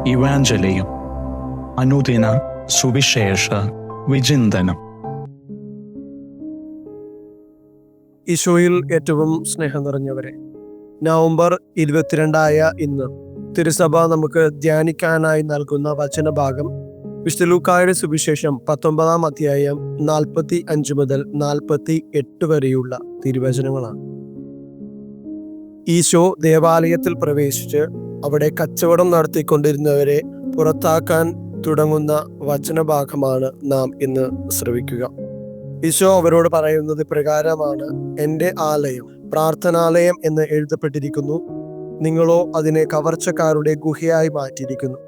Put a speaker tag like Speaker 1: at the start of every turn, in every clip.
Speaker 1: ഇവാഞ്ചലിയും അനുദിന സുവിശേഷ വിചിന്തനം.
Speaker 2: ഈശോയിൽ ഏറ്റവും സ്നേഹം നിറഞ്ഞവരെ, നവംബർ 22 ഇന്ന് തിരുസഭ നമുക്ക് ധ്യാനിക്കാനായി നൽകുന്ന വചനഭാഗം വിശുദ്ധ ലൂക്കായുടെ സുവിശേഷം 19 അധ്യായം 45 മുതൽ 48 വരെയുള്ള തിരുവചനങ്ങളാണ്. ഈശോ ദേവാലയത്തിൽ പ്രവേശിച്ച് അവിടെ കച്ചവടം നടത്തിക്കൊണ്ടിരുന്നവരെ പുറത്താക്കാൻ തുടങ്ങുന്ന വചനഭാഗമാണ് നാം ഇന്ന് ശ്രവിക്കുക. ഈശോ അവരോട് പറയുന്നത് പ്രകാരമാണ്: എൻ്റെ ആലയം പ്രാർത്ഥനാലയം എന്ന് എഴുതപ്പെട്ടിരിക്കുന്നു, നിങ്ങളോ അതിനെ കവർച്ചക്കാരുടെ ഗുഹയായി മാറ്റിയിരിക്കുന്നു.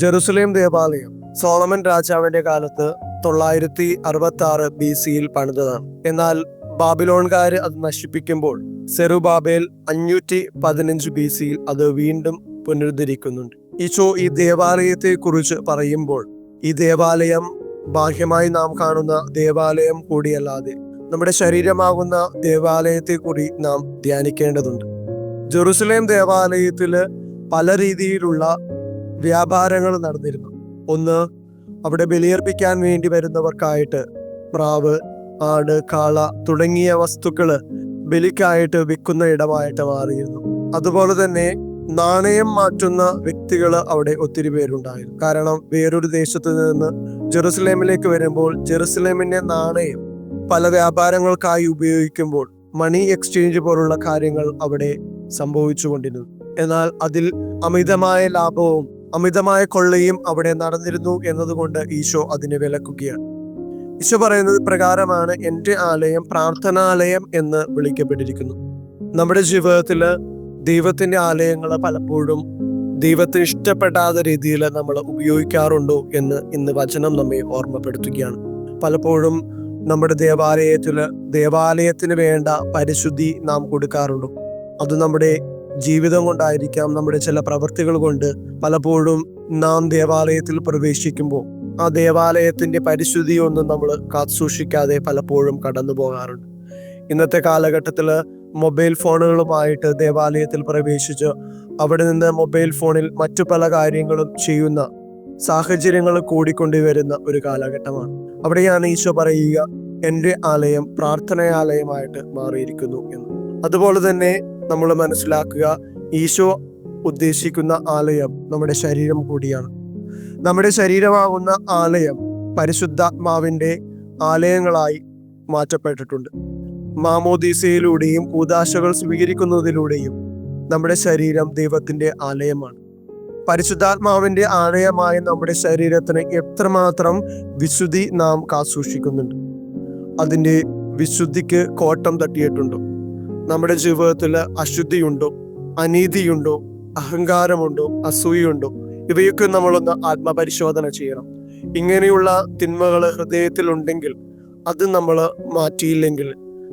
Speaker 2: ജെറുസലേം ദേവാലയം സോളമൻ രാജാവിന്റെ കാലത്ത് 966 BC പണിതതാണ്. എന്നാൽ ബാബിലോൺകാര് അത് നശിപ്പിക്കുമ്പോൾ സെറുബാബേൽ 515 BC അത് വീണ്ടും പുനരുദ്ധരിക്കുന്നുണ്ട്. ഈശോ ഈ ദേവാലയത്തെ കുറിച്ച് പറയുമ്പോൾ ഈ ദേവാലയം ബാഹ്യമായി നാം കാണുന്ന ദേവാലയം കൂടിയല്ലാതെ നമ്മുടെ ശരീരമാകുന്ന ദേവാലയത്തെ കൂടി നാം ധ്യാനിക്കേണ്ടതുണ്ട്. ജെറുസലേം ദേവാലയത്തില് പല രീതിയിലുള്ള വ്യാപാരങ്ങൾ നടന്നിരുന്നു. ഒന്ന്, അവിടെ ബലിയർപ്പിക്കാൻ വേണ്ടി വരുന്നവർക്കായിട്ട് പ്രാവ്, ആട്, കാള തുടങ്ങിയ വസ്തുക്കള് ബലിക്കായിട്ട് വിൽക്കുന്ന ഇടമായിട്ട് മാറിയിരുന്നു. അതുപോലെ തന്നെ നാണയം മാറ്റുന്ന വ്യക്തികൾ അവിടെ ഒത്തിരി പേരുണ്ടായിരുന്നു. കാരണം വേറൊരു ദേശത്ത് നിന്ന് ജെറുസലേമിലേക്ക് വരുമ്പോൾ ജെറുസലേമിന്റെ നാണയം പല വ്യാപാരങ്ങൾക്കായി ഉപയോഗിക്കുമ്പോൾ മണി എക്സ്ചേഞ്ച് പോലുള്ള കാര്യങ്ങൾ അവിടെ സംഭവിച്ചുകൊണ്ടിരുന്നു. എന്നാൽ അതിൽ അമിതമായ ലാഭവും അമിതമായ കൊള്ളയും അവിടെ നടന്നിരുന്നു എന്നതുകൊണ്ട് ഈശോ അതിനെ വിലക്കുകയാണ്. ഈശോ പറയുന്നത് പ്രകാരമാണ്: എൻ്റെ ആലയം പ്രാർത്ഥനാലയം എന്ന് വിളിക്കപ്പെട്ടിരിക്കുന്നു. നമ്മുടെ ജീവിതത്തില് ദൈവത്തിന്റെ ആലയങ്ങൾ പലപ്പോഴും ദൈവത്തിന് ഇഷ്ടപ്പെടാത്ത രീതിയിൽ നമ്മൾ ഉപയോഗിക്കാറുണ്ടോ എന്ന് ഇന്ന് വചനം നമ്മെ ഓർമ്മപ്പെടുത്തുകയാണ്. പലപ്പോഴും നമ്മുടെ ദേവാലയത്തിന് വേണ്ട പരിശുദ്ധി നാം കൊടുക്കാറുണ്ടോ? അത് നമ്മുടെ ജീവിതം കൊണ്ടായിരിക്കാം, നമ്മുടെ ചില പ്രവൃത്തികൾ കൊണ്ട് പലപ്പോഴും നാം ദേവാലയത്തിൽ പ്രവേശിക്കുമ്പോൾ ആ ദേവാലയത്തിന്റെ പരിശുദ്ധി ഒന്നും നമ്മൾ കാത്തുസൂക്ഷിക്കാതെ പലപ്പോഴും കടന്നു പോകാറുണ്ട്. ഇന്നത്തെ കാലഘട്ടത്തില് മൊബൈൽ ഫോണുകളുമായിട്ട് ദേവാലയത്തിൽ പ്രവേശിച്ച് അവിടെ നിന്ന് മൊബൈൽ ഫോണിൽ മറ്റു പല കാര്യങ്ങളും ചെയ്യുന്ന സാഹചര്യങ്ങൾ കൂടിക്കൊണ്ടുവരുന്ന ഒരു കാലഘട്ടമാണ്. അവിടെയാണ് ഈശോ പറയുക: എൻ്റെ ആലയം പ്രാർത്ഥനാലയമായിട്ട് മാറിയിരിക്കുന്നു എന്ന്. അതുപോലെ തന്നെ നമ്മൾ മനസ്സിലാക്കുക, ഈശോ ഉദ്ദേശിക്കുന്ന ആലയം നമ്മുടെ ശരീരം കൂടിയാണ്. നമ്മുടെ ശരീരമാകുന്ന ആലയം പരിശുദ്ധാത്മാവിന്റെ ആലയങ്ങളായി മാറ്റപ്പെട്ടിട്ടുണ്ട്. മാമോദീസയിലൂടെയും കൂദാശകൾ സ്വീകരിക്കുന്നതിലൂടെയും നമ്മുടെ ശരീരം ദൈവത്തിന്റെ ആലയമാണ്. പരിശുദ്ധാത്മാവിന്റെ ആലയമായ നമ്മുടെ ശരീരത്തിന് എത്രമാത്രം വിശുദ്ധി നാം കാത്തുസൂക്ഷിക്കുന്നുണ്ട്? അതിന്റെ വിശുദ്ധിക്ക് കോട്ടം തട്ടിയിട്ടുണ്ടോ? നമ്മുടെ ജീവിതത്തിൽ അശുദ്ധിയുണ്ടോ, അനീതിയുണ്ടോ, അഹങ്കാരമുണ്ടോ, അസൂയുണ്ടോ? ഇവയൊക്കെ നമ്മളൊന്ന് ആത്മപരിശോധന ചെയ്യണം. ഇങ്ങനെയുള്ള തിന്മകൾ ഹൃദയത്തിലുണ്ടെങ്കിൽ അത് നമ്മൾ മാറ്റിയില്ലെങ്കിൽ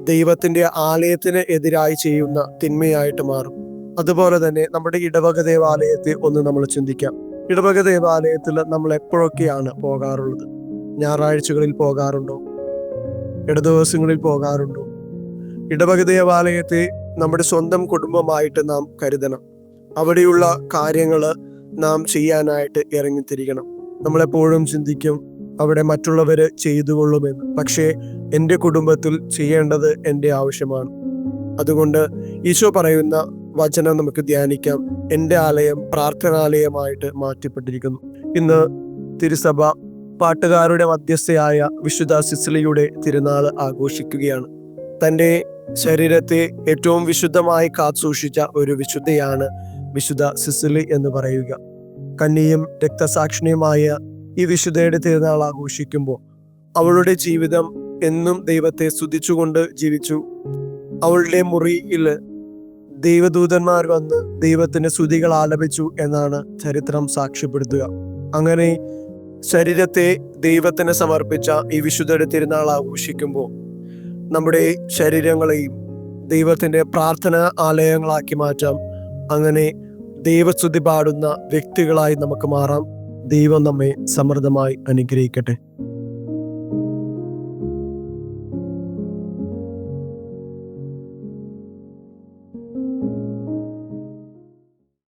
Speaker 2: ദൈവത്തിന്റെ ആലയത്തിന് എതിരായി ചെയ്യുന്ന തിന്മയായിട്ട് മാറും. അതുപോലെ തന്നെ നമ്മുടെ ഇടവക ദേവാലയത്തെ ഒന്ന് നമ്മൾ ചിന്തിക്കാം. ഇടവക ദേവാലയത്തിൽ നമ്മൾ എപ്പോഴൊക്കെയാണ് പോകാറുള്ളത്? ഞായറാഴ്ചകളിൽ പോകാറുണ്ടോ? ഇടദിവസങ്ങളിൽ പോകാറുണ്ടോ? ഇടവക ദേവാലയത്തെ നമ്മുടെ സ്വന്തം കുടുംബമായിട്ട് നാം കരുതണം. അവിടെയുള്ള കാര്യങ്ങൾ നാം ചെയ്യാനായിട്ട് ഇറങ്ങിത്തിരിക്കണം. നമ്മളെപ്പോഴും ചിന്തിക്കും അവിടെ മറ്റുള്ളവര് ചെയ്തുകൊള്ളുമെന്ന്. പക്ഷേ എൻ്റെ കുടുംബത്തിൽ ചെയ്യേണ്ടത് എൻ്റെ ആവശ്യമാണ്. അതുകൊണ്ട് ഈശോ പറയുന്ന വചനം നമുക്ക് ധ്യാനിക്കാം: എൻ്റെ ആലയം പ്രാർത്ഥനാലയമായിട്ട് മാറ്റപ്പെട്ടിരിക്കുന്നു. ഇന്ന് തിരുസഭ പാട്ടുകാരുടെ മധ്യസ്ഥയായ വിശുദ്ധ സിസിലിയുടെ തിരുനാൾ ആഘോഷിക്കുകയാണ്. തൻ്റെ ശരീരത്തെ ഏറ്റവും വിശുദ്ധമായി കാത്തുസൂക്ഷിച്ച ഒരു വിശുദ്ധയാണ് വിശുദ്ധ സിസിലി എന്ന് പറയുക. കന്യയും രക്തസാക്ഷിണിയുമായ ഈ വിശുദ്ധയുടെ തിരുനാൾ ആഘോഷിക്കുമ്പോൾ അവളുടെ ജീവിതം എന്നും ദൈവത്തെ സ്തുതിച്ചുകൊണ്ട് ജീവിച്ചു. അവളുടെ മുറിയിൽ ദൈവദൂതന്മാർ വന്ന് ദൈവത്തിന്റെ സ്തുതികൾ ആലപിച്ചു എന്നാണ് ചരിത്രം സാക്ഷ്യപ്പെടുത്തുക. അങ്ങനെ ശരീരത്തെ ദൈവത്തിന് സമർപ്പിച്ച ഈ വിശുദ്ധയുടെ തിരുനാൾ ആഘോഷിക്കുമ്പോൾ നമ്മുടെ ശരീരങ്ങളെയും ദൈവത്തിന്റെ പ്രാർത്ഥന ആലയങ്ങളാക്കി മാറ്റാം. അങ്ങനെ ദൈവസ്തുതി പാടുന്ന വ്യക്തികളായി നമുക്ക് മാറാം. ദൈവം നമ്മെ സമൃദ്ധമായി അനുഗ്രഹിക്കട്ടെ.